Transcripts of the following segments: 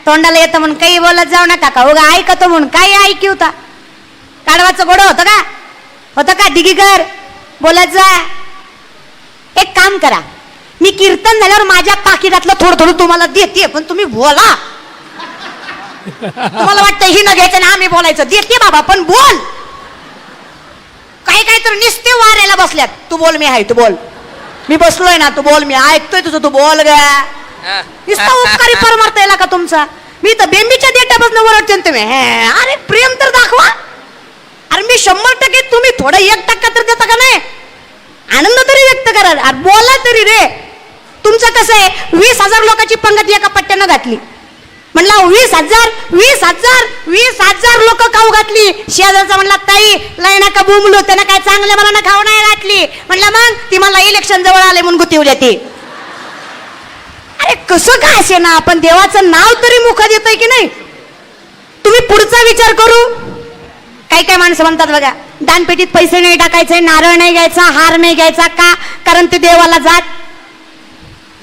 तोंडाला येतं म्हणून काही बोलत जाऊ नका का उगा ऐकतो म्हणून काही ऐकी होता काढवाचं गोड होतं का दिगीकर बोलत जा. एक काम करा मी कीर्तन झाल्यावर माझ्या पाकिटातलं थोडं थोडं तुम्हाला देते पण तुम्ही बोला. तुम्हाला वाटतं ही न घ्यायचं ना आम्ही बोलायचं देते बाबा पण बोल. काही तर निस्ते वाऱ्याला बसल्यात तू बोल मी आहे तू बोल मी बसलोय ना तू बोल मी ऐकतोय तुझं तू बोल ग. नुसता उपकारी परमार्थ येला का तुमचा. मी तर बेंबीच्या देटापासून वरडते तुम्ही अरे प्रेम तर दाखवा. अरे मी 100% तुम्ही थोडं 1% तर देता का नाही. आनंद तरी व्यक्त करा अरे बोला तरी रे. तुमचं कसं आहे 20,000 लोकांची पंगत एका पट्ट्यानं घातली म्हणला 20,000 लोक खाऊ घातली. शेजारचा म्हणला ताई लय नका बुमलो त्यानं काय चांगल्या मला खाऊ नाही घातली. म्हणला मग ती मला इलेक्शन जवळ आले म्हणून गुती उद्या ती. अरे कसं काय असे ना आपण देवाचं नाव तरी मुखात येतंय की नाही. तुम्ही पुढचा विचार करू. काही माणसं म्हणतात बघा दानपेटीत पैसे नाही टाकायचे नारळ नाही घ्यायचा हार नाही घ्यायचा का कारण ते देवाला जात.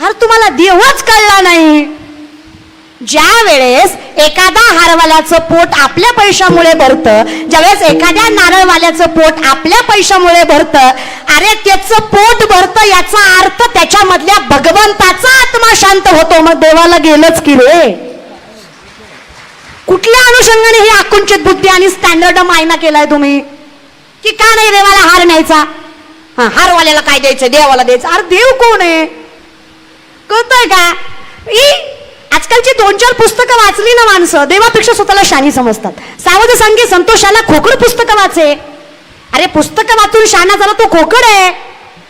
अरे तुम्हाला देवच कळला नाही. ज्या वेळेस एखादा हारवाल्याचं पोट आपल्या पैशामुळे भरतं ज्यावेळेस एखाद्या नारळवाल्याचं पोट आपल्या पैशामुळे भरतं अरे त्याचं पोट भरतं याचा अर्थ त्याच्यामधल्या भगवंताचा आत्मा शांत होतो. मग देवाला गेलंच की रे. कुठल्या अनुषंगाने ही आकुंचित बुद्धी आणि स्टँडर्ड मायना केलाय तुम्ही की का नाही देवाला हार न्यायचा. हारवाल्याला काय द्यायचं देवाला द्यायचं. अरे देव कोण आहे कळतंय का. आजकालची 2-4 पुस्तकं वाचली ना माणसं देवापेक्षा स्वतःला शानी समजतात. सावध सांगे संतोषाला खोकड पुस्तकं वाचे. अरे पुस्तकं वाचून शाना झाला तो खोकड आहे.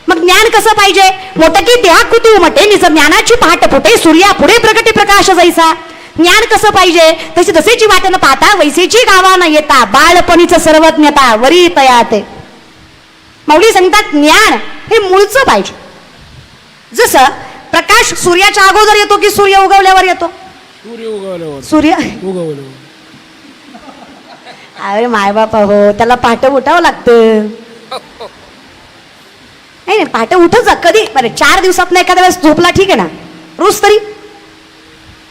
मग ज्ञान कसं पाहिजे मोठं की देहा कुतू उमटे निज ज्ञानाची पहाट फुटे सूर्या पुढे प्रगटी प्रकाश जैसा. ज्ञान कसं पाहिजे तशी तसेची वाट न पाहता वैसेची गावा न येता बाळपणीचं सर्वज्ञता वरी तयाते. माऊली सांगतात ज्ञान हे मूळचं पाहिजे. जसं प्रकाश सूर्याच्या अगोदर येतो की सूर्य उगवल्यावर येतो. सूर्य उगवल्यावर. अरे मायबापा हो त्याला पहाटे उठावं लागतं. नाही पहाटे उठच जा कधी बरं 4 दिवसात एखाद्या वेळेस झोपला ठीक आहे ना रोज तरी.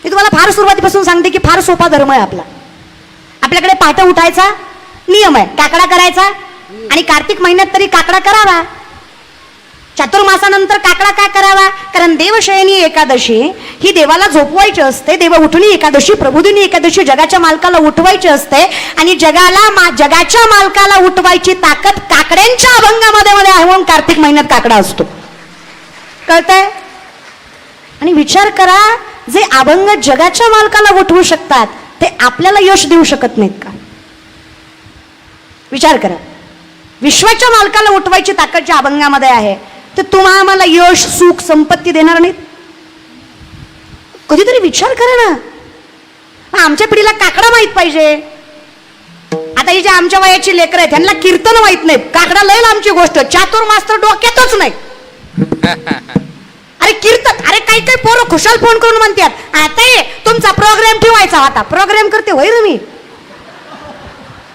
मी तुम्हाला फार सुरुवातीपासून सांगते की फार सोपा धर्म आहे आपला. आपल्याकडे पहाटे उठायचा नियम आहे काकडा करायचा आणि कार्तिक महिन्यात तरी काकडा करावा. चातुर्मासानंतर काकडा का करावा कारण देवशयनी एकादशी ही देवाला झोपवायची असते. देव उठणी एकादशी प्रबोधिनी एकादशी जगाच्या मालकाला उठवायची असते आणि जगाच्या मालकाला उठवायची ताकद काकड्यांच्या अभंगामध्ये आहे म्हणून कार्तिक महिन्यात काकडा असतो. कळतंय. आणि विचार करा जे अभंग जगाच्या मालकाला उठवू शकतात ते आपल्याला यश देऊ शकत नाहीत का. विचार करा विश्वाच्या मालकाला उठवायची ताकद ज्या अभंगामध्ये आहे तर तुम्हाला आम्हाला यश सुख संपत्ती देणार नाहीत. कधीतरी विचार करा ना. आमच्या पिढीला काकडा माहित पाहिजे. आता ही जे आमच्या वयाची लेकरं आहेत त्यांना कीर्तन माहित नाहीत. काकडा लय आमची गोष्ट चातुर्मास तर डोक्यातच नाही. अरे कीर्तन अरे काही पोरं खुशाल फोन करून म्हणतात आता तुमचा प्रोग्राम ठेवायचा होता. प्रोग्राम करते होय रे मी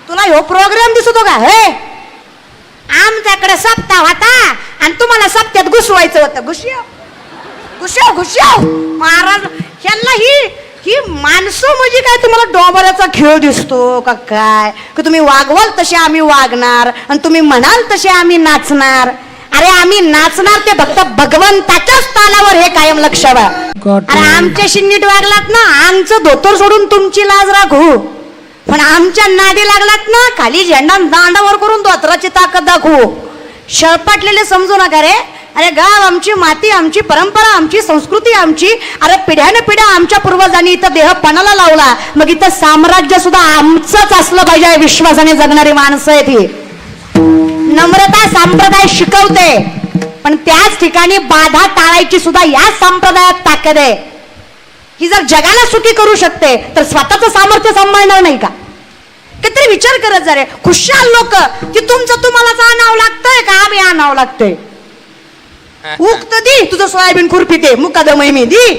तुला हो प्रोग्राम दिसतो का हे आमच्याकडे सप्ताह होता आणि तुम्हाला सप्त्यात घुसवायचं होतं. घुसव महाराज ह्यांना ही माणसं म्हणजे काय तुम्हाला डोंबऱ्याचा खेळ दिसतो का काय की तुम्ही वागवाल तसे आम्ही वागणार आणि तुम्ही म्हणाल तसे आम्ही नाचणार. अरे आम्ही नाचणार ते फक्त भगवंताच्याच तालावर हे कायम लक्षावा. अरे आमच्याशी नीट वागलात ना आमचं धोतर सोडून तुमची लाज राखू पण आमच्या नादी लागलात ना खाली झेंडा दांडावर करून धोतराची ताकद दाखवू. शळपाटलेले समजू नका रे. अरे गाव आमची माती आमची परंपरा आमची संस्कृती आमची. अरे पिढ्याने पिढ्या आमच्या पूर्वजांनी इथं देह पणाला लावला मग इथं साम्राज्य सुद्धा आमचंच असलं पाहिजे. विश्वासाने जगणारी माणसं आहेत ही. नम्रता संप्रदाय शिकवते पण त्याच ठिकाणी बाधा टाळायची सुद्धा या संप्रदायात ताकद आहे. ही जर जगाला सुखी करू शकते तर स्वतःचं सामर्थ्य सांभाळणार नाही का. काहीतरी विचार करत जा रे. खुशाल लोक की तुमचं तुम्हालाच आणावं लागतंय का आम्ही आणावं लागतंय. उगत दी तुझं सोयाबीन खुरपी दे मुकादमय मी दी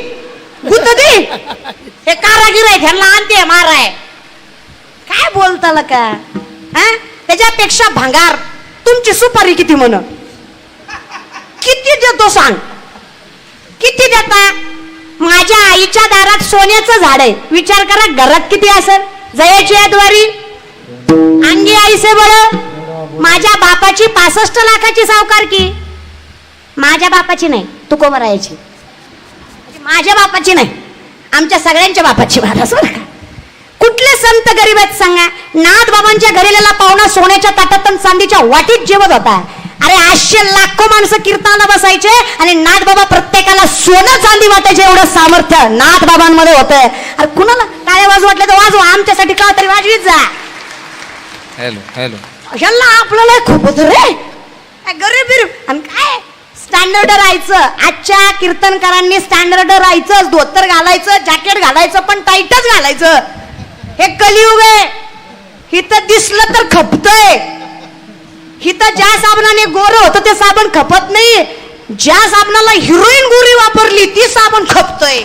गुत दी हे कारागीर आहे ह्यांना आणते माराय काय बोलताल का. त्याच्यापेक्षा भांगार तुमची सुपारी किती म्हण किती देतो सांग किती देता माझ्या आईच्या दारात सोन्याचं झाड आहे. विचार करा घरात किती असेल. जयाची आहे द्वारी अंगी आईसे बळ. माझ्या बापाची 65 लाखाची सावकारकी. माझ्या बापाची नाही, तुकोबरायाची. माझ्या बापाची नाही, आमच्या सगळ्यांच्या बापाची महाराज बरं का. कुठले संत गरीब आहेत सांगा. नाथ बाबांच्या घरीला पाहुणा सोन्याच्या ताटात आणि चांदीच्या वाटीत जेवत होता. अरे 800 लाखो माणसं कीर्तनाला बसायचे आणि नाथ बाबा प्रत्येकाला सोनं चांदी वाटायचे. एवढं सामर्थ्य नाथ बाबांमध्ये होतंय. अरे कुणाला टाळ्या वाजू वाटलं तर वाजवा, आमच्यासाठी का तरी वाजवीत जा. Hello hello. ह्याला आपल्याला खूप होत रे गरीब बिरीब. आणि काय स्टँडर्ड राहायचं. आजच्या कीर्तनकारांनी स्टँडर्ड राहायचं. धोतर घालायचं, जॅकेट घालायचं, पण टाईटच घालायचं. हे कलियुग आहे. हिथं दिसलं तर खपतय. हिथं ज्या साबणाने गोरं होतं ते साबण खपत नाही. ज्या साबणाला हिरोईन गोरी वापरली ती साबण खपतय.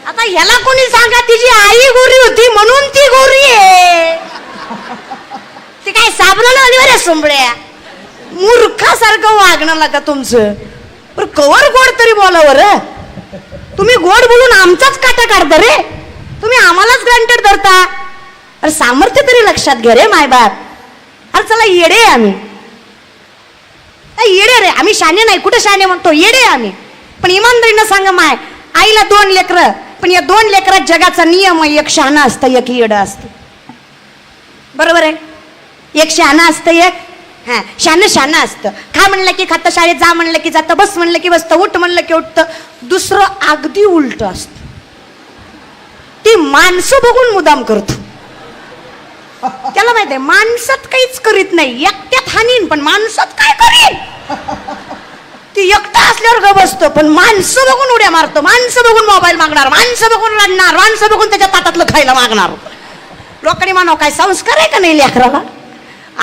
आता ह्याला कोणी सांगा तिची आई गोरी होती म्हणून ती गोरी आहे. ते काय साबणाला अनिवार्य सोंबळ्या. मूर्खासारखं वागणं लागा तुमचं. पण कवर गोड तरी बोलावर. तुम्ही गोड बोलून आमचाच काटा काढता रे. तुम्ही आम्हालाच ग्रँटेड धरता. अरे सामर्थ्य तरी लक्षात घ्या रे मायबाप. अरे चला येडे आम्ही. येडे रे आम्ही. शाने नाही. कुठे शाने म्हणतो, येडे आम्ही. पण इमानदारीनं सांगा माय, आईला 2 लेकरं, पण या 2 लेकरात जगाचा नियम आहे. एक शहाणा असतं, एक येडं असतं. बरोबर आहे. एक शहाणा असतं, एक शहाणं असतं. खा म्हणलं की खातं, शाळेत जा म्हणलं की जातं, बस म्हणलं की बसतं, उठ म्हणलं की उठतं. दुसरं अगदी उलट असतं. ती माणसं बघून मुदाम करतो. त्याला माहित आहे माणसात काहीच करीत नाही. एकट्यात हानीन पण माणसात काय करीन. ती एकटा असल्यावर ग बसतो, पण माणसं बघून उड्या मारतो. माणसं बघून मोबाईल मागणार, माणसं बघून रडणार, माणसं बघून त्याच्या ताटातलं खायला मागणार. लोकांनी मानव काय संस्कार आहे का नाही लेकराला.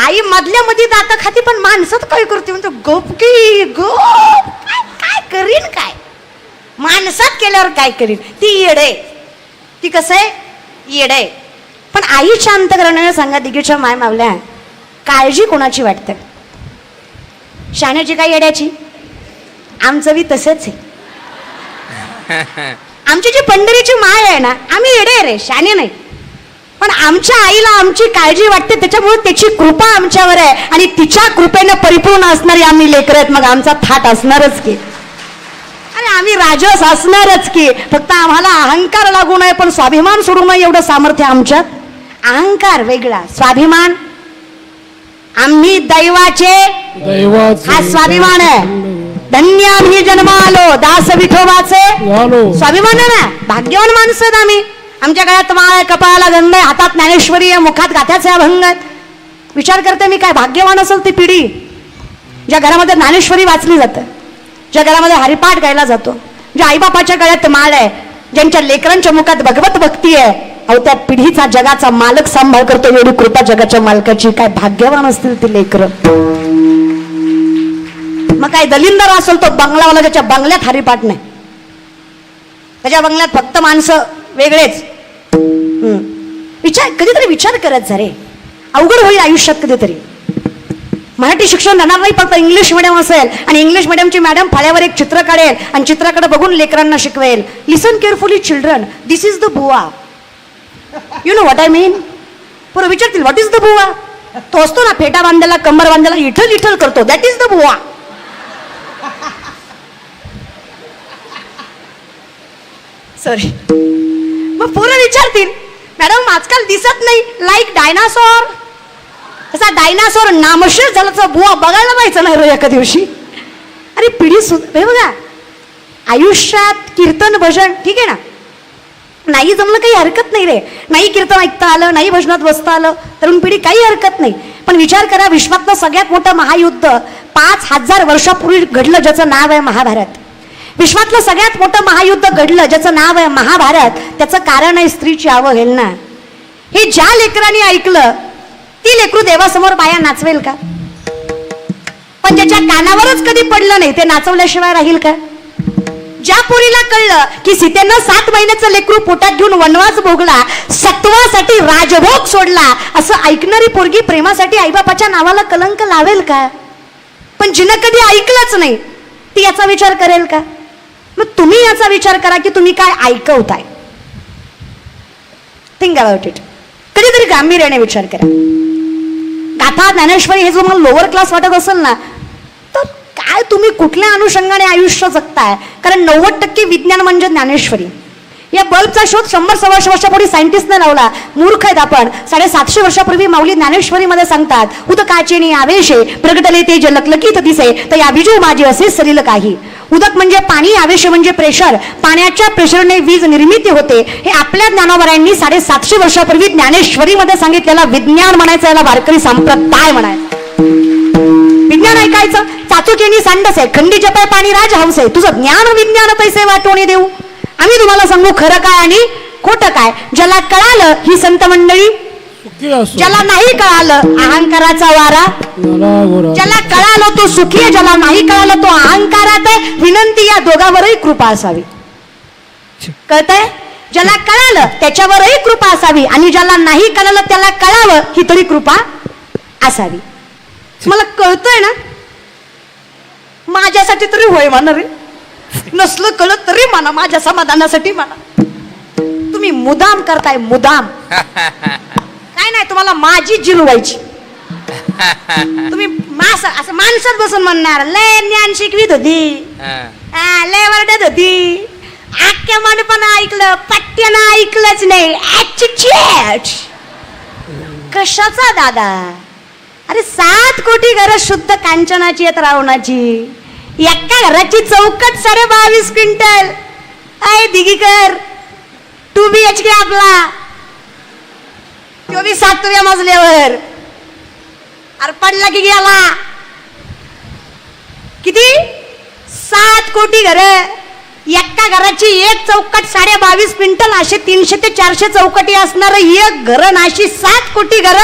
आई मधल्या मध्ये दात खाती पण माणसात काय करते म्हणतो गप की गप. काय करीन काय. माणसात केल्यावर काय करीन. ती येडे. ती कसं आहे येडे. पण आई शांत करण्याने सांगा दिगीच्या माय मावल्या, काळजी कोणाची वाटते. शाण्याची काय येड्याची. आमचं बी तसंच आहे. आमची जी पंढरीची माय आहे ना, आम्ही येडे रे, शाणे नाही. पण आमच्या आईला आमची काळजी वाटते. त्याच्यामुळे त्याची कृपा आमच्यावर आहे आणि तिच्या कृपेनं परिपूर्ण असणारी आम्ही लेकरं आहेत. मग आमचा थाट असणारच की. अरे आम्ही राजस असणारच की. फक्त आम्हाला अहंकार लागू नये पण स्वाभिमान सोडू नये एवढं सामर्थ्य आमच्यात. अहंकार वेगळा, स्वाभिमान. आम्ही दैवाचे हा स्वाभिमान आहे. धन्य आम्ही जन्म आलो दास विठोबाचे. स्वाभिमान आहे ना. भाग्यवान माणसं आहेत आम्ही. आमच्या गळ्यात माळ आहे, कपाळाला गंध आहे, हातात ज्ञानेश्वरी आहे, मुखात गाथ्याचे अभंग आहेत. विचार करते मी काय भाग्यवान असेल ती पिढी ज्या घरामध्ये ज्ञानेश्वरी वाचली जाते, ज्या घरामध्ये हरिपाठ गायला जातो, ज्या आईबापाच्या गळ्यात माळ आहे, ज्यांच्या लेकरांच्या मुखात भगवत भक्ती आहे. अहो त्या पिढीचा जगाचा मालक सांभाळ करतो. एवढी कृपा जगाच्या मालकाची. काय भाग्यवान असतील ती लेकरं. मग काय दलिंदर असेल तो बंगलावाला ज्याच्या बंगल्यात हरिपाठ नाही, त्याच्या बंगल्यात फक्त माणसं वेगळेच. कधीतरी विचार करत जा रे. अवघड होईल आयुष्यात कधीतरी. मराठी शिक्षण राहणार नाही, फक्त इंग्लिश मिडियम असेल आणि इंग्लिश मिडियमची मॅडम फळ्यावर एक चित्र काढेल आणि चित्राकडे बघून लेकरांना शिकवेल. Listen carefully children, this is the बुवा. You know what I mean. पुढे विचारतील व्हॉट इज द बुवा. तो असतो ना फेटा बांधायला, कंबर बांधायला इठल इठल करतो, दॅट इज द बुवा. सॉरी. मग पोरं विचारतील मॅडम आजकाल दिसत नाही लाईक डायनासॉर. असा डायनासॉर नामशेष झाल्याचा बुवा बघायला पाहिजे नाही रे एका दिवशी. अरे पिढी सुद्धा बघा. आयुष्यात कीर्तन भजन ठीक आहे ना, नाही जमलं काही हरकत नाही रे. नाही कीर्तन ऐकता आलं, नाही भजनात बसता आलं, तरुण पिढी काही हरकत नाही. पण विचार करा, विश्वातलं सगळ्यात मोठं महायुद्ध 5000 वर्षापूर्वी घडलं ज्याचं नाव आहे महाभारत. विश्वातलं सगळ्यात मोठं महायुद्ध घडलं ज्याचं नाव आहे महाभारत. त्याचं कारण आहे स्त्रीची अवहेलना. हे ज्या लेकरांनी ऐकलं ती लेकरू देवासमोर बाया नाचवेल का. पण ज्याच्या कानावरच कधी पडलं नाही ते नाचवल्याशिवाय राहील का. ज्या पोरीला कळलं की सीतेनं 7 महिन्याचं लेकरू पोटात घेऊन वनवास भोगला, सत्वासाठी राजभोग सोडला, असं ऐकणारी पोरगी प्रेमासाठी आईबापाच्या नावाला कलंक लावेल का. पण जिनं कधी ऐकलंच नाही ती याचा विचार करेल का? मग तुम्ही याचा विचार करा की तुम्ही काय ऐकवताय. Think about it. कधीतरी गांभीर्याने विचार करा. गाथा ज्ञानेश्वरी हे जो मला लोअर क्लास वाटत असेल ना, तर काय तुम्ही कुठल्या अनुषंगाने आयुष्य जगताय? कारण 90% विज्ञान म्हणजे ज्ञानेश्वरी. या बल्बचा शोध 100-125 वर्षापूर्वी सायंटिस्टने लावला. मूर्ख आहेत आपण. 750 वर्षापूर्वी माऊली ज्ञानेश्वरीमध्ये सांगतात, उदकाचे नि आवेशे प्रगटले ते जलकलकीत दिसे तर या विजू माझे असे सरील काही. उदक म्हणजे पाणी, आवेश म्हणजे प्रेशर. पाण्याच्या प्रेशरने वीज निर्मिती होते. हे आपल्या ज्ञानोबरायांनी 750 वर्षापूर्वी ज्ञानेश्वरीमध्ये सांगितलेला विज्ञान म्हणायचं, याला वारकरी संप्रदाय म्हणायचं. विज्ञान ऐकायचं. चाचुकेनी सांडस आहे, खंडीचे पाय पाणी राज हंस आहे. तुझं ज्ञान विज्ञान पैसे वाटवणे देऊ. आम्ही तुम्हाला सांगू खरं काय आणि खोटं काय. ज्याला कळालं ही संत मंडळी, ज्याला नाही कळालं अहंकाराचा वारा. ज्याला कळालं तो सुखी आहे, ज्याला नाही कळालं तो अहंकारात आहे. विनंती या दोघांवरही कृपा असावी. कळतंय? ज्याला कळालं त्याच्यावरही कृपा असावी आणि ज्याला नाही कळालं त्याला कळावं ही तरी कृपा असावी. मला कळतंय ना, माझ्यासाठी तरी होय म्हणा रे. नसलं कळत तरी म्हणा, माझ्या समाधानासाठी म्हणा. तुम्ही मुदाम करताय, मुदाम. काय नाही, तुम्हाला माझी जिरवायची. तुम्ही असं माणसात बसून म्हणणार लय ज्ञान शिकवीत होती, लय वरडत होती, आख्या पण ऐकलं, पट्ट्यानं ऐकलंच नाही. कशाचा दादा? अरे 7 कोटी घरं शुद्ध कांचनाची आहेत, रावणाची. एका घराची चौकट 22.5 क्विंटल. अय दिगीकर, 2 BHK आपला, तो बी 7व्या मजल्यावर. अरे पडला की गेला. किती? 7 कोटी घर. एका घराची एक चौकट 22.5 क्विंटल. असे 300 ते 400 चौकटी असणार एक घर. अशी 7 कोटी घर.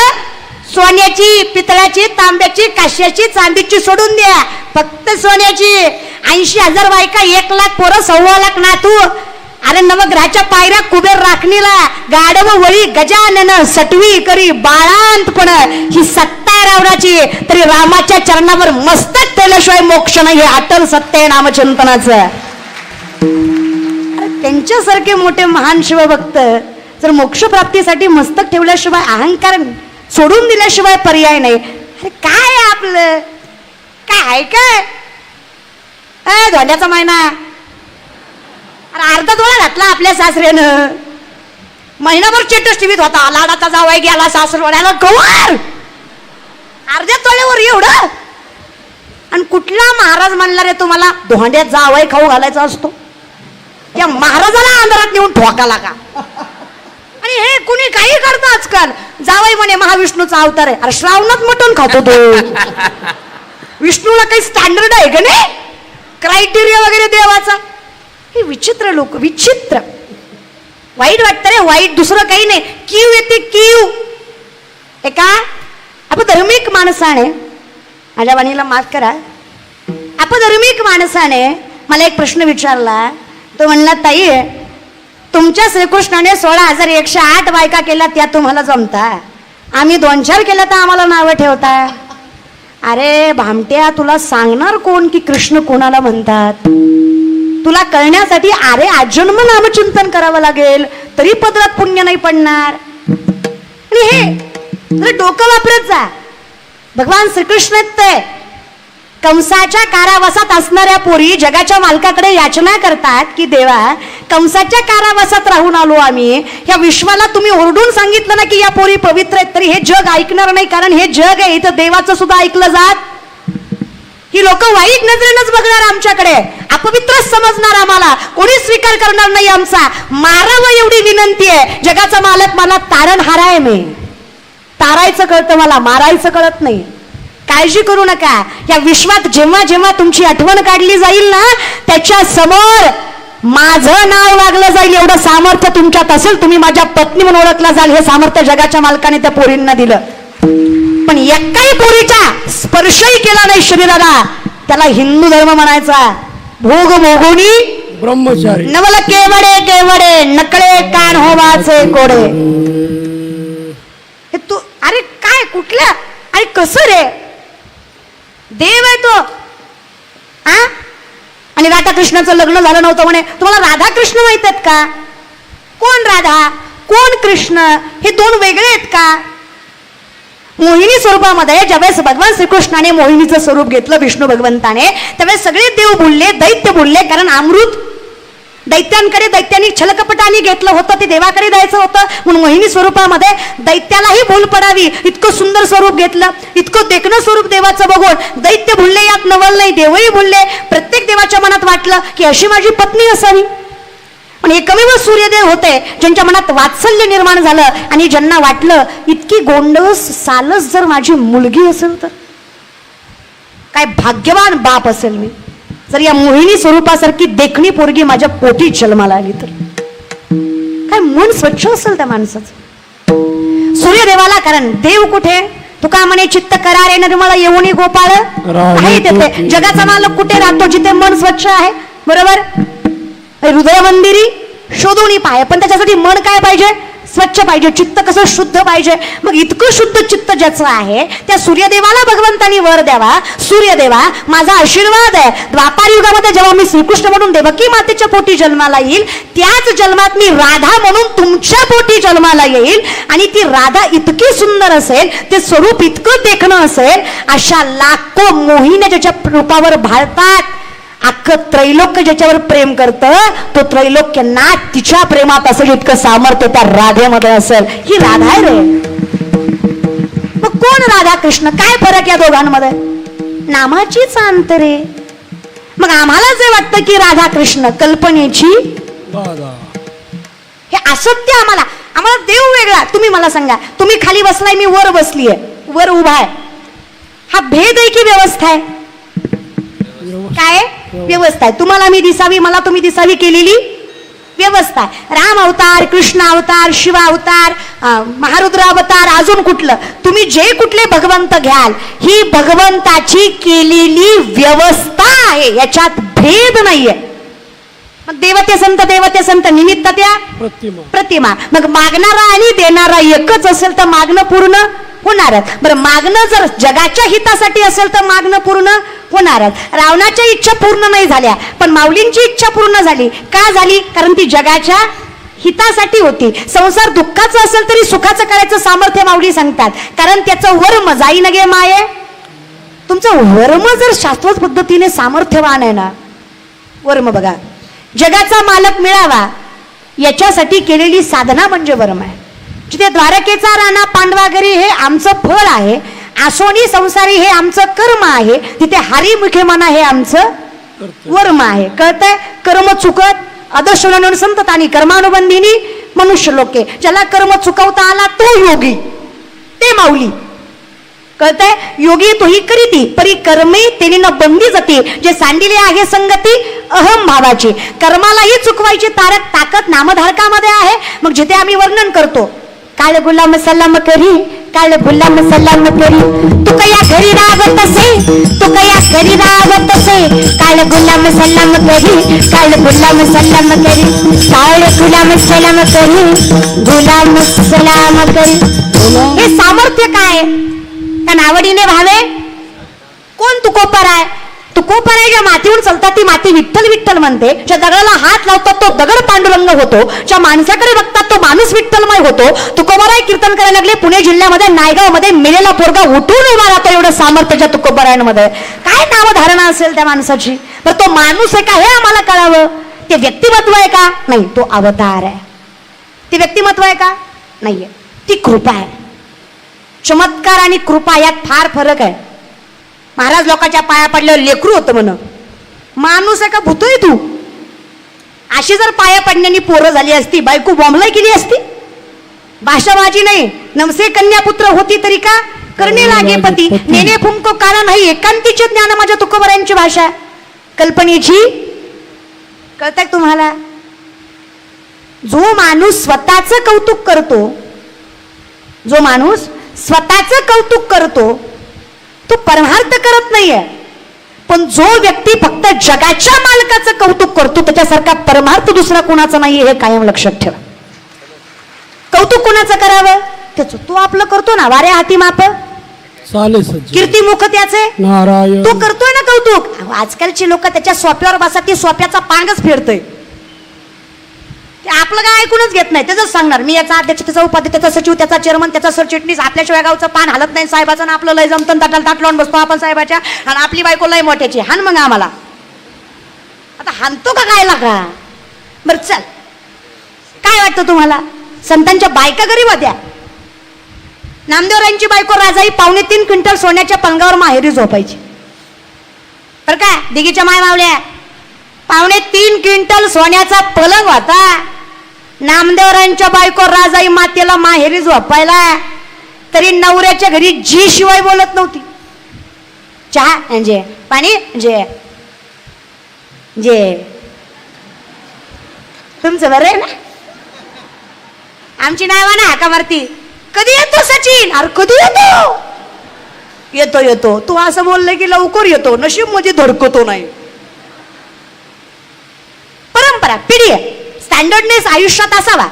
सोन्याची, पितळ्याची, तांब्याची, काश्याची, चांदीची सोडून द्या, फक्त सोन्याची. 80,000 बायका, 1 लाख पोरं, 1.25 लाख नातू. अरे नवग्रहाच्या पायऱ्या कुबेर राखणीला, गाढव वळी गजानन सटवी करी बाळांतपण. ही सत्ता आहे रावणाची, तरी रामाच्या चरणावर मस्तक ठेवल्याशिवाय मोक्ष नाही. हे अटल सत्य आहे नामचिंतनाचं. अरे त्यांच्यासारखे मोठे महान शिवभक्त जर मोक्षप्राप्तीसाठी मस्तक ठेवल्याशिवाय, अहंकार सोडून दिल्याशिवाय पर्याय नाही. अरे काय आपलं काय काय धोंड्याचा महिना. अरे अर्धा तोळा घातला आपल्या सासऱ्यानं. महिनाभर स्टेटस टीव्हीत होता, लाडाचा जावाई गेला सासरवाड्याला. कवर अर्ध्या तोळ्यावर एवढं. आणि कुठला महाराज म्हणला रे तुम्हाला धोंड्यात जावाई खाऊ घालायचा असतो? या महाराजाला अंधारात नेऊन ठोकाला का? आणि हे कुणी काही करतं आजकाल. जावई म्हणे महाविष्णूचा अवतार आहे. अरे श्रावणात मटण खातो तो. विष्णूला काही स्टँडर्ड आहे का नाही? क्रायटेरिया वगैरे देवाचा. हे विचित्र लोक, विचित्र. वाईट वाटतं रे, वाईट. दुसरं काही नाही. कीव येते कीव. एका अपधर्मिक माणसाने, माझ्या वाणीला माफ करा, अपधर्मिक माणसाने मला एक प्रश्न विचारला. तो म्हणला, ताई तुमच्या श्रीकृष्णाने 16,108 बायका केल्या, त्या तुम्हाला जमता? आम्ही 2-4 केल्या तर आम्हाला नावं ठेवता. अरे भामट्या, तुला सांगणार कोण की कृष्ण कोणाला म्हणतात? तुला कळण्यासाठी अरे आजन्म नामचिंतन करावं लागेल, तरी पदरात पुण्य नाही पडणार. आणि हे डोकं वापरत जा. भगवान श्रीकृष्ण ते कंसाच्या कारावासात असणाऱ्या पोरी जगाच्या मालकाकडे याचना करतात की देवा, कंसाच्या कारावासात राहून आलो आम्ही, या विश्वाला तुम्ही ओरडून सांगितलं ना की या पोरी पवित्र आहेत, तरी हे जग ऐकणार नाही. कारण हे जग आहे, इथं देवाचं सुद्धा ऐकलं जात. ही लोक वाईट नजरेनंच बघणार आमच्याकडे, अपवित्रच समजणार आम्हाला, कोणी स्वीकार करणार नाही आमचा. मारावं एवढी विनंती आहे. जगाचा मालक मला तारणहार आहे. मी तारायचं कळतं, मला मारायचं कळत नाही. काळजी करू नका. या विश्वात जेव्हा जेव्हा तुमची आठवण काढली जाईल ना, त्याच्या समोर माझं नाव लागलं जाईल. एवढं सामर्थ्य तुमच्यात असेल, तुम्ही माझ्या पत्नी म्हणून ओळखला जाल. हे सामर्थ्य जगाच्या मालकाने त्या पोरींना दिलं. पण एकाही पोरीचा स्पर्शही केला नाही शरीराला, त्याला हिंदू धर्म म्हणायचा. भोग भोगोनी ब्रह्मचारी नवल केवडे केवडे, नकळे कान होवाचे कोडे. हे तू अरे काय कुठल्या आणि कसं रे? देव आहे तो. आणि राधाकृष्णाचं लग्न झालं नव्हतं म्हणे. तुम्हाला राधाकृष्ण माहित आहेत का? कोण राधा कोण कृष्ण हे दोन वेगळे आहेत का? मोहिनी स्वरूपामध्ये ज्यावेळेस भगवान श्रीकृष्णाने मोहिनीचं स्वरूप घेतलं विष्णू भगवंताने, त्यावेळेस सगळे देव बोलले, दैत्य बोलले, कारण अमृत दैत्यांकडे दैत्यांनी छलकपटाने घेतलं होतं, ते देवाकडे द्यायचं होतं. म्हणून मोहिनी स्वरूपामध्ये दैत्यालाही भूल पडावी इतकं सुंदर स्वरूप घेतलं. इतकं देखणं स्वरूप देवाचं बघून दैत्य भुलले, यात नवल नाही, देवही भुलले. प्रत्येक देवाच्या मनात वाटलं की अशी माझी पत्नी असावी. पण एकमेव सूर्यदेव होते ज्यांच्या मनात वात्सल्य निर्माण झालं आणि ज्यांना वाटलं इतकी गोंडस सालस जर माझी मुलगी असेल तर काय भाग्यवान बाप असेल मी, जर या मोहिनी स्वरूपासारखी देखणी पोरगी माझ्या पोटी जन्माला आली तर. काय मन स्वच्छ असेल त्या माणसाचं. सूर्यदेवाला, कारण देव कुठे, तुका म्हणे चित्त करारे निर्मळ येऊनी गोपाळ आहे तिथे. जगाचा मालक कुठे राहतो? जिथे मन स्वच्छ आहे. बरोबर. हृदय मंदिरी शोधून पाय, पण त्याच्यासाठी मन काय पाहिजे? स्वच्छ पाहिजे. चित्त कसं शुद्ध पाहिजे. मग इतकं शुद्ध चित्त ज्याचं आहे त्या सूर्यदेवाला भगवंतानी वर द्यावा. सूर्यदेवा, माझा आशीर्वाद आहे, द्वापार युगामध्ये जेव्हा मी श्रीकृष्ण म्हणून देवकी मातेच्या पोटी जन्माला येईल, त्याच जन्मात मी राधा म्हणून तुमच्या पोटी जन्माला येईल. आणि ती राधा इतकी सुंदर असेल, ते स्वरूप इतकं देखणं असेल, अशा लाखो मोहिनी ज्याच्या रूपावर भाळतात. अख्खं त्रैलोक्य ज्याच्यावर प्रेम करतं, तो त्रैलोक्य ना तिच्या प्रेमात असेल इतकं सामर्थ्य त्या राधेमध्ये असेल. ही राधा आहे रे. मग कोण राधा कृष्ण? काय फरक या दोघांमध्ये? नामाचीच अंतरे. मग आम्हाला जे वाटतं की राधा कृष्ण कल्पनेची, हे असत्य. आम्हाला देव वेगळा. तुम्ही मला सांगा, तुम्ही खाली बसलाय, मी वर बसलीये, वर उभा आहे, हा भेद आहे की व्यवस्था आहे? काय व्यवस्था आहे? तुम्हाला मी दिसावी, मला तुम्ही दिसावी केलेली व्यवस्था आहे. राम अवतार, कृष्ण अवतार, शिव अवतार, महारुद्र अवतार, अजून कुठलं तुम्ही जे कुठले भगवंत घ्याल, ही भगवंताची केलेली व्यवस्था आहे, याच्यात भेद नाहीये. मग देवते संत निमित्त त्या प्रतिमा. मग मागणारा आणि देणारा एकच असेल तर मागणं पूर्ण होणारच. बरं, मागणं जर जगाच्या हितासाठी असेल तर मागणं पूर्ण होणारच. रावणाच्या इच्छा पूर्ण नाही झाल्या, पण माऊलींची इच्छा पूर्ण झाली. का झाली? कारण ती जगाच्या हितासाठी होती. संसार दुःखाचा असेल तरी सुखाचं करायचं सामर्थ्य माऊली सांगतात, कारण त्याचं वर्म जाई नगे माये. तुमचं वर्म जर शाश्वत पद्धतीने सामर्थ्यवान आहे ना, वर्म बघा, जगाचा मालक मिळावा याच्यासाठी केलेली साधना म्हणजे वर्म आहे. जिथे द्वारकेचा राणा पांडवागरी हे आमचं फळ आहे, आसोनी संसारी हे आमचं कर्म आहे, तिथे हारी मुखे मना हे आमचं वर्म आहे. कळतंय? कर्म चुकत अदर्शनानुन संतत आणि कर्मानुबंधिनी मनुष्य लोके. ज्याला कर्म चुकवता आला तो योगी, ते माऊली. कळतंय? योगी तोही करीती परी कर्मे तेने न बंदी जाती. जे सांडिले आहे संगती अहम भावाची. कर्मालाही चुकवायची ताकद नामधारकामध्ये आहे. मग जिथे आम्ही वर्णन करतो, काळ गुलाम सलाम करी, काळ गुलाम सलाम करी, तू कया घरी रागत असे, तू कया घरी रागत असे, काळ गुलाम सलाम करी, काळ गुलाम सलाम करी, काळ गुलाम सलाम करी, गुलाम सलाम करी. हे सामर्थ्य काय? त्या नावडीने भावे. कोण तुकोपर आहे? तुकोपर आहे ज्या मातीहून चालतात ती माती विठ्ठल विठ्ठल म्हणते. ज्या दगडाला हात लावतात तो दगड पांडुरंग होतो. ज्या माणसाकडे बघतात तो माणूस विठ्ठलमय होतो. तुकोबराय कीर्तन करायला लागले पुणे जिल्ह्यामध्ये नायगावमध्ये मेलेला पोरगा उठून उभा राहतो. एवढं सामर्थ्य ज्या तुकोबरायांमध्ये. काय नावधारणा असेल त्या माणसाची? तर तो माणूस आहे का हे आम्हाला कळावं. ते व्यक्तिमत्व आहे का? नाही, तो अवतार आहे. ते व्यक्तिमत्व आहे का? नाहीये. ती कृपा आहे. चमत्कार आणि कृपा यात फार फरक आहे. महाराज लोकांच्या पाया पडल्यावर लेकरू होतं म्हण, माणूस आहे का भूतोय तू? अशी जर पाया पडण्यानी पोरं झाली असती, बायको बॉम्बलाई केली असती. भाषा माझी नाही, नमसे कन्या पुत्र होती तरी का करणे लागे पती, नेने फुंको कारण नाही एकांतीचे ज्ञान माझ्या तुकोबरायांची भाषा. कल्पनेची. कळतंय तुम्हाला? जो माणूस स्वतःचं कौतुक करतो, जो माणूस स्वतःचं कौतुक करतो तो परमार्थ करत नाहीये. पण जो व्यक्ती फक्त जगाच्या मालकाचं कौतुक करतो त्याच्यासारखा परमार्थ दुसरा कोणाचा नाहीये, हे कायम लक्षात ठेवा. कौतुक कोणाचं करावं? त्याचं तो आपलं करतो ना. वाऱ्या हाती माप चालेल सज्जन. कीर्तिमुख त्याचे नारायण. तो करतोय ना कौतुक. अहो, आजकालची लोक त्याच्या सोप्यावर बसा ती सोप्याचा पांगच फिरतोय. ते आपलं काय ऐकूनच घेत नाही. त्याच सांगणार मी याचा अध्यक्ष, त्याचा उपाध्यक्ष, त्याचा सचिव, त्याचा चेअरमन, त्याचा सरचिटणीस. आपल्याशिवाय गावचं पान हलत नाही साहेबाचं. आपलं लय जमतं ताटाला ताट लावून बसतो आपण साहेबाच्या. आणि आपली बायको लय मोठ्याची. हान मग आम्हाला आता हानतो का काय लागा. बर चल, काय वाटतं तुम्हाला? संतांच्या बायका गरीब होत्या. नामदेवरायांची बायको राजाई 3.5 क्विंटल सोन्याच्या पलंगावर माहेरी झोपायची. तर काय दिघीच्या माय मावल्या 3.5 क्विंटल सोन्याचा पलंग होता. नामदेवरायांच्या बायको राजाई मातेला माहेरी झोपायला तरी नवऱ्याच्या घरी जी शिवाय बोलत नव्हती. चहा म्हणजे पाणी म्हणजे जे तुमचं बरं आहे ना. आमची नावा ना हाका मारती. कधी येतो सचिन? अरे कधी येतो? येतो येतो. तू असं बोललं की लवकर येतो. नशीब मध्ये धडकतो नाही. परंपरा पिढी आहे. स्टँडर्डनेस आयुष्यात असावा.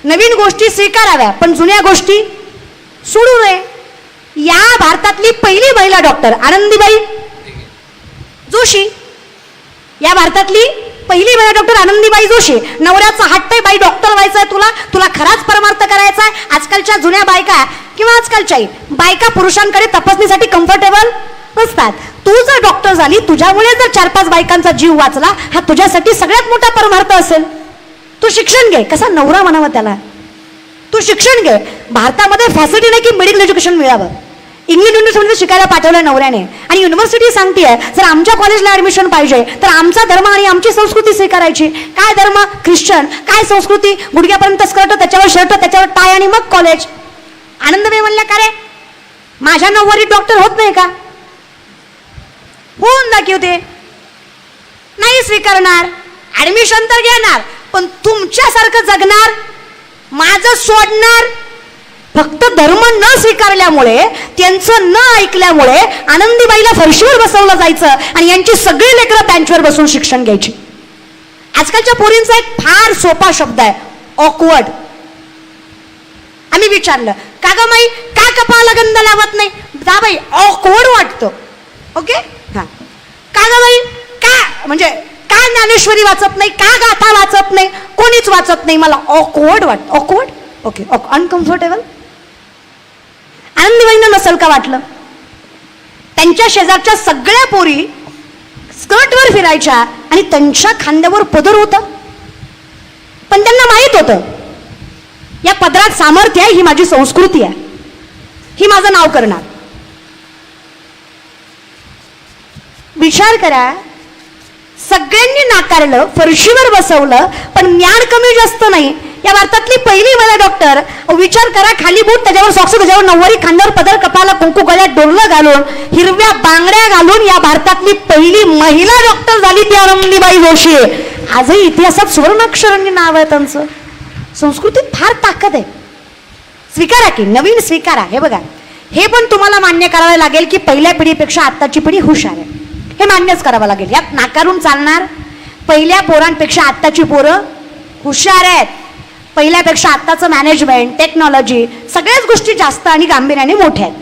नवीन गोष्टी स्वीकाराव्या पण जुन्या गोष्टी सोडू नये. या भारतातली पहिली महिला डॉक्टर आनंदीबाई जोशी. या भारतातली पहिली महिला डॉक्टर आनंदीबाई जोशी. नवऱ्याचा हट्ट आहे बाई डॉक्टर व्हायचंय तुला, तुला खराच परमार्थ करायचा आहे. आजकालच्या जुन्या बायका किंवा आजकालच्याही बायका पुरुषांकडे तपासणीसाठी कम्फर्टेबल नसतात. तू जर डॉक्टर झाली, तुझ्यामुळे जर 4-5 बायकांचा जीव वाचला, हा तुझ्यासाठी सगळ्यात मोठा परमार्थ असेल. तू शिक्षण घे. कसा नवरा म्हणावा त्याला. तू शिक्षण घे. भारतामध्ये फॅसिलिटी नाही की मेडिकल एज्युकेशन मिळावं. इंग्लिश युनिव्हर्सिटीमध्ये शिकायला पाठवलं नवऱ्याने आणि युनिव्हर्सिटी सांगतेय जर आमच्या कॉलेजला ऍडमिशन पाहिजे तर आमचा धर्म आणि आमची संस्कृती स्वीकारायची. काय धर्म? ख्रिश्चन. काय संस्कृती? गुडघ्यापर्यंत स्कर्ट, त्याच्यावर शर्ट, त्याच्यावर टाय आणि मग कॉलेज. आनंदबाई म्हणल्या का रे माझ्या नववारी डॉक्टर होत नाही का? होऊन दाखवते. नाही स्वीकारणार. ऍडमिशन तर घेणार पण तुमच्यासारखं जगणार, माझं सोडणार. फक्त धर्म न स्वीकारल्यामुळे, त्यांचं न ऐकल्यामुळे आनंदीबाईला फरशीवर बसवलं जायचं आणि यांची सगळी लेकरं बेंचवर बसून शिक्षण घ्यायची. आजकालच्या पोरींचा एक फार सोपा शब्द आहे ऑकवर्ड. आम्ही विचारलं का ग माई का कपाळाला गंध लावत नाही? जा बाई ऑकवर्ड वाटतं. ओके हा. का ग बाई का म्हणजे का ज्ञानेश्वरी वाचत नाही? का गाथा वाचत नाही? कोणीच वाचत नाही. मला ऑकवर्ड वाटतं. ऑकवर्ड. ओके. अनकम्फर्टेबल. आनंदीबाईंना नसल का वाटलं? त्यांच्या शेजारच्या सगळ्या पोरी स्कर्टवर फिरायच्या आणि त्यांच्या खांद्यावर पदर होता. पण त्यांना माहित होतं या पदरात सामर्थ्य आहे. ही माझी संस्कृती आहे. ही माझं नाव करणार. विचार करा, सगळ्यांनी नाकारलं, फरशीवर बसवलं पण ज्ञान कमी जास्त नाही. या भारतातली पहिली महिला डॉक्टर. विचार करा, खाली बूट, त्याच्यावर सॉक्स, त्याच्यावर नऊवारी, खांद्यावर पदर, कपाळाला कुंकू, गळ्यात डोरलं घालून, हिरव्या बांगड्या घालून या भारतातली पहिली महिला डॉक्टर झाली ती आनंदीबाई जोशी. आजही इतिहासात सुवर्णाक्षरांनी नाव आहे त्यांचं. संस्कृतीत फार ताकद आहे. स्वीकारा की नवीन स्वीकारा. हे बघा, हे पण तुम्हाला मान्य करावं लागेल की पहिल्या पिढीपेक्षा आत्ताची पिढी हुशार आहे. हे मान्यच करावं लागेल. यात नाकारून चालणार. पहिल्या पोरांपेक्षा आत्ताची पोरं हुशार आहेत. पहिल्यापेक्षा आत्ताचं मॅनेजमेंट, टेक्नॉलॉजी, सगळ्याच गोष्टी जास्त आणि गांभीर्याने मोठ्या आहेत.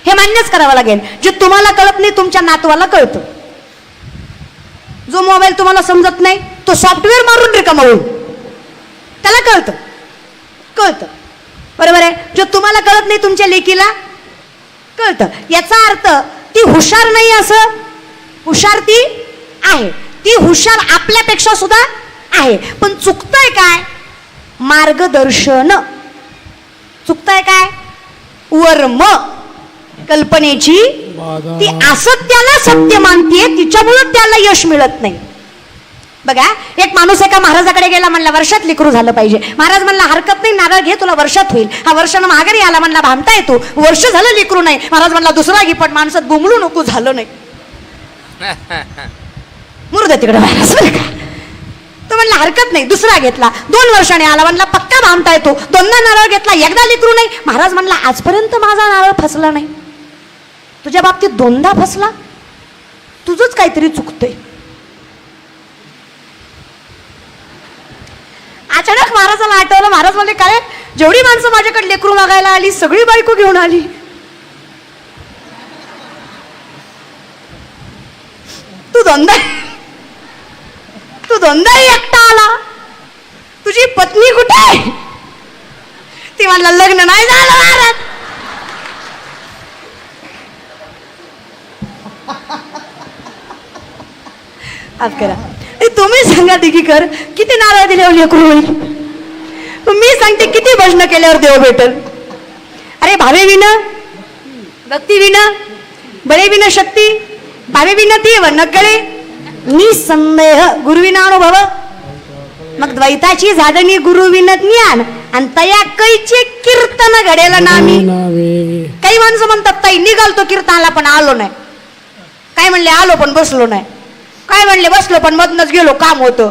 हे मान्यच करावं लागेल. जे तुम्हाला कळत नाही तुमच्या नातवाला कळतं. जो मोबाईल तुम्हाला समजत नाही तो सॉफ्टवेअर मारून रिकामा होईल. त्याला कळतं. कळतं. बरोबर आहे. जो तुम्हाला कळत नाही तुमच्या लेकीला कळतं. याचा अर्थ ती हुशार नाही असं. हुशार ती आहे. ती हुशार आपल्यापेक्षा सुद्धा आहे. पण चुकतंय काय? मार्गदर्शन. चुकतंय काय? वर्म. कल्पनेची ती असत्याला सत्य मानतीये, तिच्यामुळे त्याला यश मिळत नाही. बघा, एक माणूस एका महाराजाकडे गेला, म्हणला वर्षात लेकरू झालं पाहिजे. महाराज म्हणला हरकत नाही, नारळ घे, तुला वर्षात होईल. हा वर्षानं माघारी आला, म्हणला भामता येतो, वर्ष झालं लेकरू नाही. महाराज म्हणला दुसरा घे, पण माणसात गुंगळू नको, झालं नाही. मुर्दा तिकडे महाराज. तो म्हणला हरकत नाही, दुसरा घेतला. 2 वर्षाने आला, म्हणला पक्का भामता येतो. 2दा नारळ घेतला, एकदा लेकरू नाही. महाराज म्हणला आजपर्यंत माझा नारळ फसला नाही, तुझ्या बाबतीत 2दा फसला, तुझंच काहीतरी चुकतंय. अचानक महाराजाला आठवलं. महाराज म्हणले काय, जेवढी माणसं माझ्याकडे लेकरू मागायला आली सगळी बायको घेऊन आली. तू दोनदाही एकटा आला. तुझी पत्नी कुठे आहे? ती म्हणला लग्न नाही झालं महाराज. आप करा. तुम्ही सांगा दिगीकर किती नारळ दिल्यावर लेकरू होईल? मी सांगते किती भजन केल्यावर देव भेटल? अरे भावे विना भक्ती विना बळे विना शक्ती भावे विना ती न कळे निसंदेह गुरुविना अनुभव. मग द्वैताची झाडणी गुरुविन ज्ञान आणि तया कैचे कीर्तन घडेल नामी. काही माणसं म्हणतात ताई निघालतो कीर्तनाला पण आलो नाही. काय म्हणले आलो पण बसलो नाही. काय म्हणले बसलो पण मधनच गेलो काम होतं.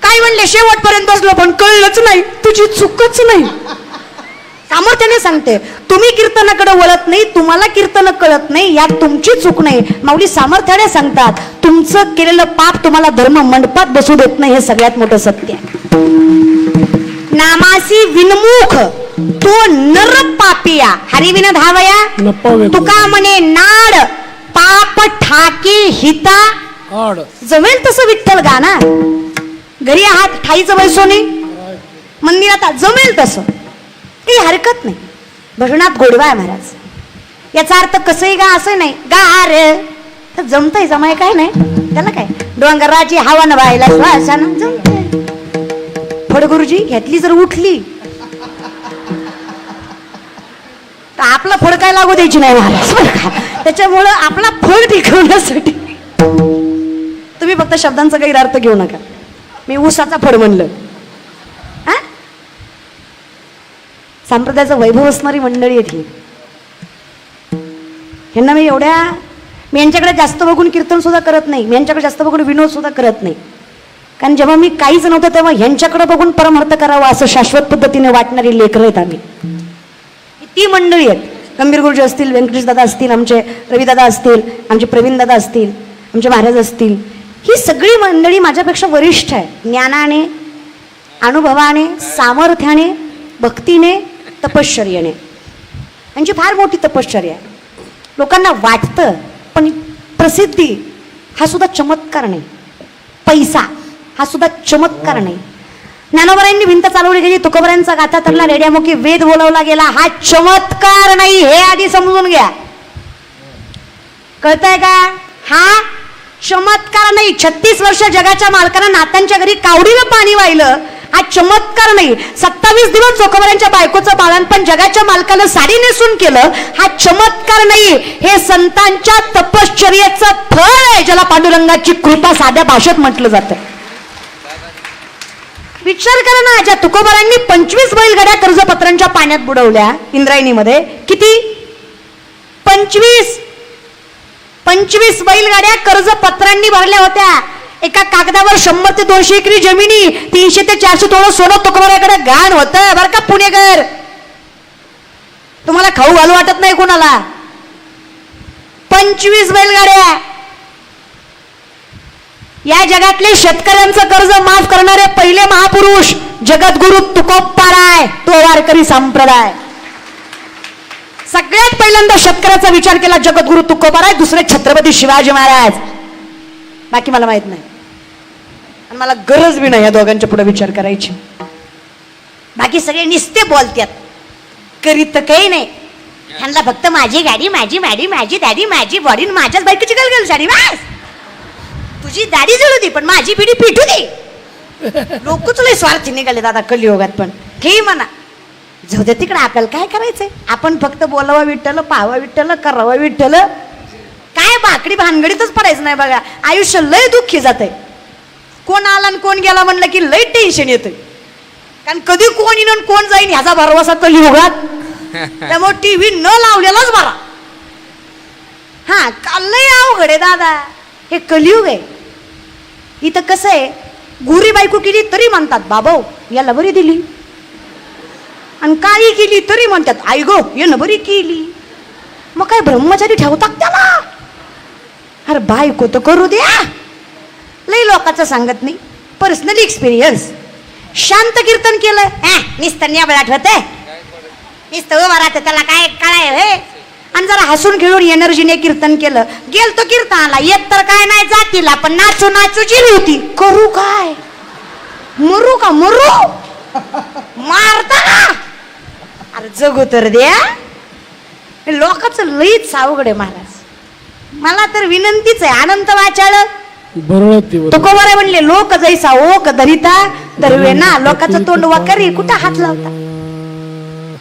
काय म्हणले शेवटपर्यंत बसलो पण कळलंच नाही. तुझी चूकच नाही. सामर्थ्याने सांगते तुम्ही कीर्तनाकडे वळत नाही, तुम्हाला कीर्तन कळत नाही, यात तुमची चूक नाही. माऊली सामर्थ्याने सांगतात तुमचं केलेलं पाप तुम्हाला धर्म मंडपात बसू देत नाही. हे सगळ्यात मोठं सत्य आहे. नामासी विनमुख तो नर पापिया हरिविन धावया. तुका म्हणे नाड पाप ठाके हिता. जमेल तसं विठ्ठल गाना. घरी आहात ठाईचं वैसोनी मंदिरात जमेल तसं काही हरकत नाही. भजनात गोडवा आहे महाराज. याचा अर्थ कसंही गा असं नाही. गा रे तर जमतंय. जमाय काय नाही त्याला काय. डोंगराची हवा न व्हायला श्वासानं जमतंय. फडगुरुजी घेतली जर उठली तर आपला फड काय लागू द्यायची नाही महाराज बरं का. त्याच्यामुळं आपला फड टिकवण्यासाठी तुम्ही फक्त शब्दांचा गैरअर्थ घेऊ नका. मी ऊसाचा फड म्हणलं. संप्रदायाचं वैभव असणारी मंडळी आहे ती. ह्यांना मी यांच्याकडे जास्त बघून कीर्तन सुद्धा करत नाही. मी यांच्याकडे जास्त बघून विनोद सुद्धा करत नाही. कारण जेव्हा मी काहीच नव्हतं तेव्हा ह्यांच्याकडे बघून परमार्थ करावा असं शाश्वत पद्धतीने वाटणारी लेकरं आहेत आम्ही. ती मंडळी आहेत. गंभीर गुरुजी असतील, व्यंकटेश दादा असतील, आमचे रविदादा असतील, आमचे प्रवीण दादा असतील, आमचे महाराज असतील. ही सगळी मंडळी माझ्यापेक्षा वरिष्ठ आहे. ज्ञानाने, अनुभवाने, सामर्थ्याने, भक्तीने, तपश्चर्याने. म्हणजे फार मोठी तपश्चर्या आहे. लोकांना वाटतं पण प्रसिद्धी हा सुद्धा चमत्कार नाही. पैसा हा सुद्धा चमत्कार नाही. ज्ञानोबरांनी भिंत चालवली गेली. तुकोबरांचा गाथा तरला रेड्यामुखी वेद बोलवला गेला. हा चमत्कार नाही हे आधी समजून घ्या. कळतंय का? हा चमत्कार नाही. 36 वर्ष जगाच्या मालकांना नात्यांच्या घरी कावडीला पाणी वाहिलं हा चमत्कार नाही. 27 दिवस चोखोबरांच्या बायकोचं बाळणपण जगाच्या मालकानं साडी नेसून केलं हा चमत्कार नाही. हे संतांच्या तपश्चर्याचं फळ आहे ज्याला पांडुरंगाची कृपा साध्या भाषेत म्हटलं जातं. विचार करा ना. ज्या तुकोबारांनी 25 बैलगाड्या कर्जपत्रांच्या पाण्यात बुडवल्या इंद्रायणीमध्ये. किती? 25 बैलगाड्या कर्जपत्रांनी भरल्या होत्या. एका कागदावर 100 ते 200 एकरी जमिनी, 300 ते 400 तोळं सोनं तुकोबाराकडे गाण होतं बरं का पुणेकर. तुम्हाला खाऊ घालू वाटत नाही कोणाला. 25 बैलगाड्या. या जगातले शेतकऱ्यांचं कर्ज माफ करणारे पहिले महापुरुष जगद्गुरु तुकोबाराय. तो वारकरी संप्रदाय. सगळ्यात पहिल्यांदा शेतकऱ्याचा विचार केला जगद्गुरु तुकोबाराय. दुसरे छत्रपती शिवाजी महाराज. बाकी मला माहित नाही आणि मला गरज बी नाही या दोघांच्या पुढे विचार करायची. बाकी सगळे निस्ते बोलतात करीत काही नाही. ह्यांना फक्त माझी गाडी, माझी मॅडी, माझी दाढी, माझी बॉडी, माझ्याच बायकोची गलगल साडी. बस तुझी दाढी जळू दे पण माझी पिढी पिटू दे. लोकच लय स्वार्थी निघाले दादा कलियुगात. पण हे म्हणा जाऊ दे तिकडे. आपल्याला काय करायचंय? आपण फक्त बोलावा विठ्ठल, पाहावा विठ्ठल, करावा विठ्ठल. काय बाकडी भानगडीतच पडायचं नाही बघा. आयुष्य लय दुःखी जातंय. कोण आला आणि कोण गेला म्हणलं की लय टेन्शन येतंय. कारण कधी कोण येईन आणि कोण जाईन ह्याचा भरवसा कलियुगात. त्यामुळे टीव्ही न लावलेलाच बरा. हा लय अवघड आहे दादा. हे कलियुग आहे. इथं कसं आहे गुरी बायको केली तरी म्हणतात बाबा याला बरी दिली, आणि काळी केली तरी म्हणतात आई गो यानं बरी केली. मग काय ब्रह्मचारी ठेवतात त्याला? अरे बायको तर करू द्या. लई लोकांचं सांगत नाही. Personal experience. शांत कीर्तन केलं नुसतं नेबळ आठवत नुसतं उभा राहतं त्याला काय कळाय. आणि जरा हसून खेळून एनर्जीने कीर्तन केलं. गेलतो कीर्तनाला, येत तर काय नाही जातीला, पण नाचू नाचू जिरी होती. करू काय, मरू का मरू, मारता का? अरे जगू तर द्या. लोकांचं लईच अवघड आहे महाराज. मला तर विनंतीच आहे, अनंत वाचाळ तुकोबरे म्हणले, लोक जैसा ओक धरिता धरवे ना. लोकांचं तोंड वाकरी, कुठं हात लावता.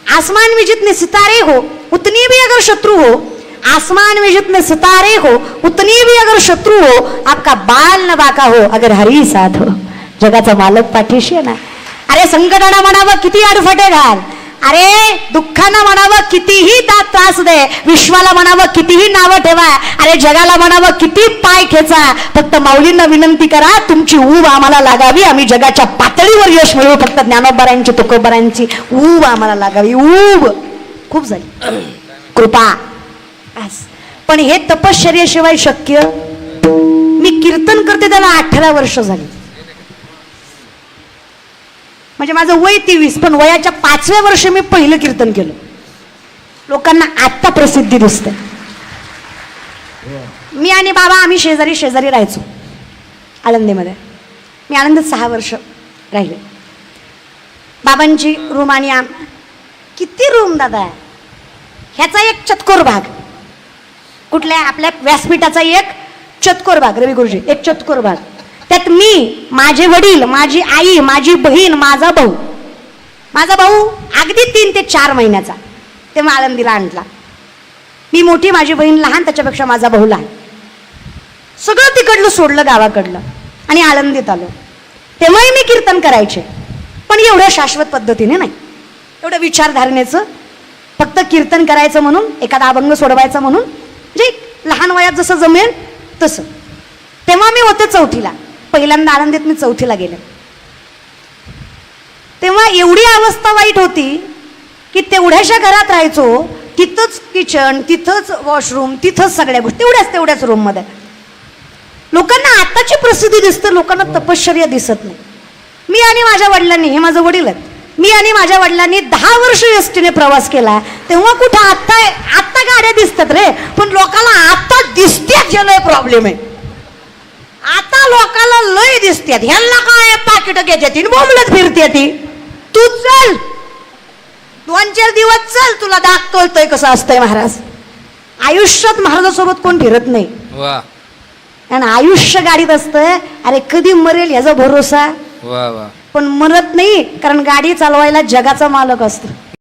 आसमान में जितने सितारे हो उतनी भी अगर शत्रु हो, आसमान में जितने सितारे हो उतनी भी अगर शत्रु हो, आपका बाल न बाका हो अगर हरी साथ हो. जगाचा मालक पाठीशी आहे ना. अरे संकटाला म्हणावं किती अडफटे घाल, अरे दुःखानं म्हणावं कितीही त्रास दे, विश्वाला म्हणावं कितीही नावं ठेवा, अरे जगाला म्हणावं किती पाय खेचा, फक्त माऊलींना विनंती करा तुमची ऊब आम्हाला लागावी, आम्ही जगाच्या पातळीवर यश मिळवू. फक्त ज्ञानोबरांची तुकोबरांची ऊब आम्हाला लागावी. ऊब खूप झाली, कृपा बस. पण हे तपश्चर्याशिवाय शक्य. मी कीर्तन करते त्याला 18 वर्ष झाली, म्हणजे माझं वय 23, पण वयाच्या 5व्या वर्षी मी पहिलं कीर्तन केलं. लोकांना आत्ता प्रसिद्धी दिसते. मी आणि बाबा आम्ही शेजारी शेजारी राहायचो आळंदीमध्ये. मी आळंदीत 6 वर्ष राहिले. बाबांची रूम आणि किती रूम दादा आहे. ह्याचा एक चतकोर भाग, कुठल्या आपल्या व्यासपीठाचा एक चतकोर भाग, रवी गुरुजी एक चतकोर भाग, त्यात मी, माझे वडील, माझी आई, माझी बहीण, माझा भाऊ. माझा भाऊ अगदी 3 ते 4 महिन्याचा तेव्हा आळंदीला आणला. मी मोठी, माझी बहीण लहान, त्याच्यापेक्षा माझा भाऊ लहान. सगळं तिकडलं सोडलं गावाकडलं आणि आळंदीत आलो. तेव्हाही मी कीर्तन करायचे, पण एवढ्या शाश्वत पद्धतीने नाही, एवढं विचारधारणेचं. फक्त कीर्तन करायचं म्हणून, एखादा अभंग सोडवायचा म्हणून, जे लहान वयात जसं जमेल तसं. तेव्हा मी होते 4थीला. पहिल्यांदा आळंदीत मी 4थीला गेले. तेव्हा एवढी अवस्था वाईट होती की तेवढ्याशा घरात राहायचो, तिथंच किचन, तिथंच वॉशरूम, तिथंच सगळ्या गोष्टी, तेवढ्याच रूममध्ये. लोकांना आताची प्रसिद्धी दिसते, लोकांना तपश्चर्या दिसत नाही. मी आणि माझ्या वडिलांनी, हे माझं वडील आहेत, मी आणि माझ्या वडिलांनी 10 वर्ष एसटीने प्रवास केला. तेव्हा कुठं आत्ता गाड्या दिसतात रे, पण लोकांना आता दिसत्यात, जे लय प्रॉब्लेम आहे. आता लोकांना लय दिसत्यात, ह्यांना काय पाकिट घ्यायची बोंबलत फिरते ती. तू चल 2-4 दिवस चल, तुला दाखवतोय कसं असतंय महाराज. आयुष्यात महाराजासोबत कोण फिरत नाही, वा आणि आयुष्य गाडीत असतं. अरे कधी मरेल ह्याचा भरोसा, वा वा. पण मरत नाही, कारण गाडी चालवायला जगाचा मालक असतो.